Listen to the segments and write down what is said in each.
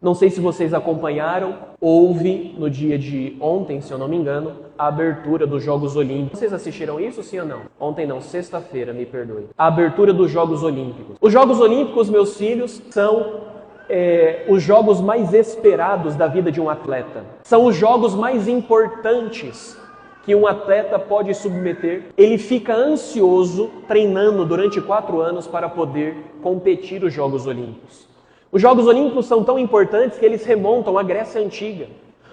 Não sei se vocês acompanharam, houve no dia de ontem, se eu não me engano, a abertura dos Jogos Olímpicos. Vocês assistiram isso, sim ou não? Ontem não, sexta-feira, me perdoe. A abertura dos Jogos Olímpicos. Os Jogos Olímpicos, meus filhos, são os jogos mais esperados da vida de um atleta. São os jogos mais importantes que um atleta pode submeter. Ele fica ansioso, treinando durante 4 anos para poder competir os Jogos Olímpicos. Os Jogos Olímpicos são tão importantes que eles remontam à Grécia Antiga.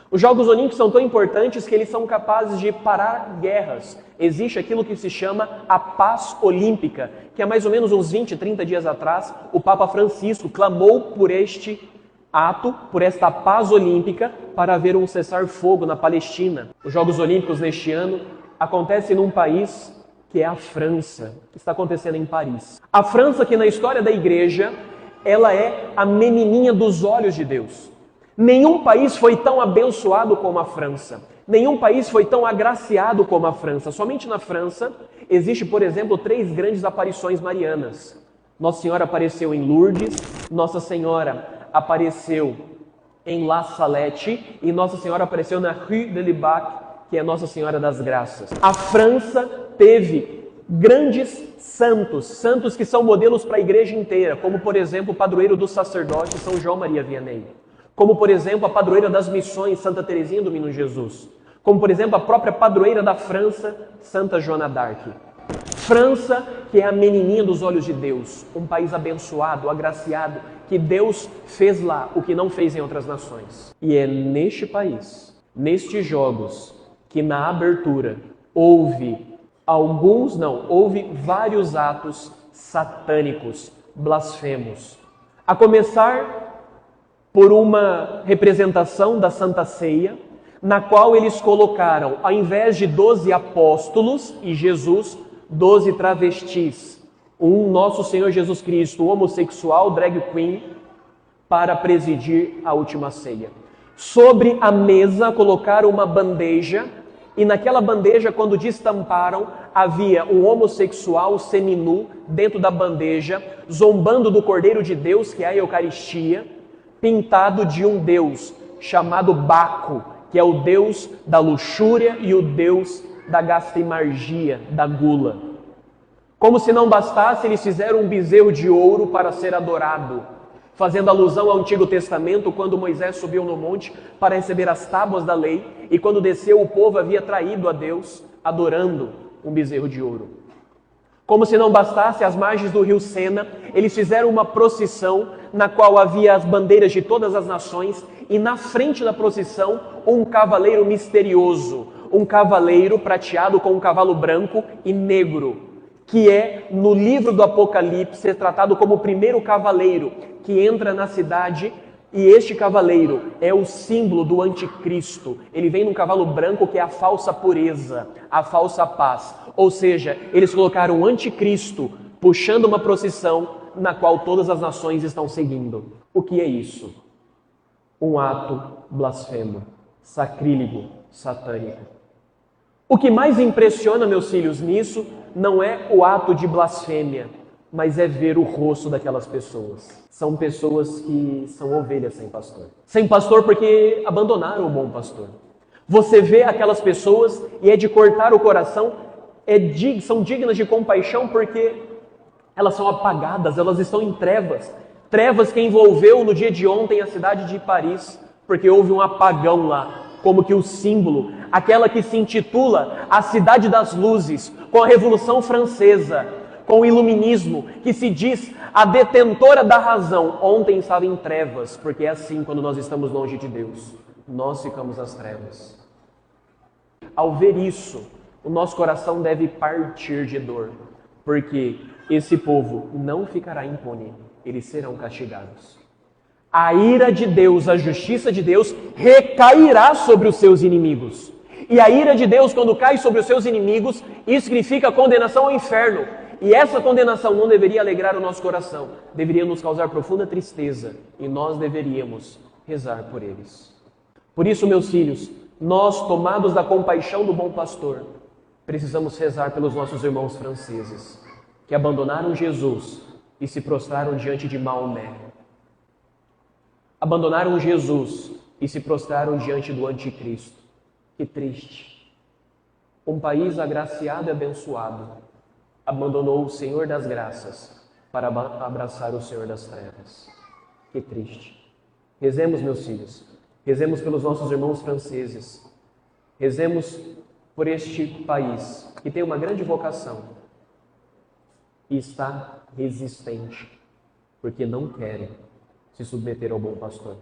Os Jogos Olímpicos são tão importantes que eles são capazes de parar guerras. Existe aquilo que se chama a paz olímpica, que há mais ou menos uns 20, 30 dias atrás, o Papa Francisco clamou por este ato, por esta paz olímpica, para haver um cessar-fogo na Palestina. Os Jogos Olímpicos neste ano acontecem num país que é a França, que está acontecendo em Paris. A França, que na história da igreja, ela é a menininha dos olhos de Deus. Nenhum país foi tão abençoado como a França. Nenhum país foi tão agraciado como a França. Somente na França existe, por exemplo, 3 grandes aparições marianas. Nossa Senhora apareceu em Lourdes, Nossa Senhora apareceu em La Salette e Nossa Senhora apareceu na Rue de Libac, que é Nossa Senhora das Graças. A França teve grandes santos que são modelos para a igreja inteira, como por exemplo o padroeiro dos sacerdotes, São João Maria Vianney, como por exemplo a padroeira das missões, Santa Teresinha do Menino Jesus, como por exemplo a própria padroeira da França, Santa Joana d'Arc. França, que é a menininha dos olhos de Deus, um país abençoado, agraciado, que Deus fez lá o que não fez em outras nações. E é neste país, nestes jogos, que na abertura houve vários atos satânicos, blasfemos. A começar por uma representação da Santa Ceia, na qual eles colocaram, ao invés de 12 apóstolos e Jesus, 12 travestis. Um Nosso Senhor Jesus Cristo, homossexual, drag queen, para presidir a última ceia. Sobre a mesa colocaram uma bandeja, e naquela bandeja, quando destamparam, havia um homossexual seminu dentro da bandeja, zombando do Cordeiro de Deus, que é a Eucaristia, pintado de um deus chamado Baco, que é o deus da luxúria e o deus da gastrimargia, da gula. Como se não bastasse, eles fizeram um bezerro de ouro para ser adorado, fazendo alusão ao Antigo Testamento, quando Moisés subiu no monte para receber as tábuas da lei, e quando desceu o povo havia traído a Deus, adorando um bezerro de ouro. Como se não bastasse, às margens do rio Sena, eles fizeram uma procissão na qual havia as bandeiras de todas as nações, e na frente da procissão um cavaleiro misterioso, um cavaleiro prateado com um cavalo branco e negro, que é, no livro do Apocalipse, tratado como o primeiro cavaleiro que entra na cidade, e este cavaleiro é o símbolo do anticristo. Ele vem num cavalo branco que é a falsa pureza, a falsa paz. Ou seja, eles colocaram o anticristo puxando uma procissão na qual todas as nações estão seguindo. O que é isso? Um ato blasfemo, sacrílego, satânico. O que mais impressiona, meus filhos, nisso não é o ato de blasfêmia, mas é ver o rosto daquelas pessoas. São pessoas que são ovelhas sem pastor. Sem pastor porque abandonaram o bom pastor. Você vê aquelas pessoas e é de cortar o coração, são dignas de compaixão porque elas são apagadas, elas estão em trevas. Trevas que envolveu no dia de ontem a cidade de Paris, porque houve um apagão lá, como que o símbolo, aquela que se intitula a Cidade das Luzes, com a Revolução Francesa, com o Iluminismo, que se diz a detentora da razão, ontem estava em trevas, porque é assim quando nós estamos longe de Deus, nós ficamos nas trevas. Ao ver isso, o nosso coração deve partir de dor, porque esse povo não ficará impune, eles serão castigados. A ira de Deus, a justiça de Deus recairá sobre os seus inimigos. E a ira de Deus, quando cai sobre os seus inimigos, isso significa condenação ao inferno. E essa condenação não deveria alegrar o nosso coração, deveria nos causar profunda tristeza, e nós deveríamos rezar por eles. Por isso, meus filhos, nós, tomados da compaixão do bom pastor, precisamos rezar pelos nossos irmãos franceses, que abandonaram Jesus e se prostraram diante de Maomé. abandonaram Jesus e se prostraram diante do anticristo. Que triste. Um país agraciado e abençoado abandonou o Senhor das graças para abraçar o Senhor das trevas. Que triste. Rezemos, meus filhos. Rezemos pelos nossos irmãos franceses. Rezemos por este país que tem uma grande vocação e está resistente, porque não querem se submeter ao bom pastor.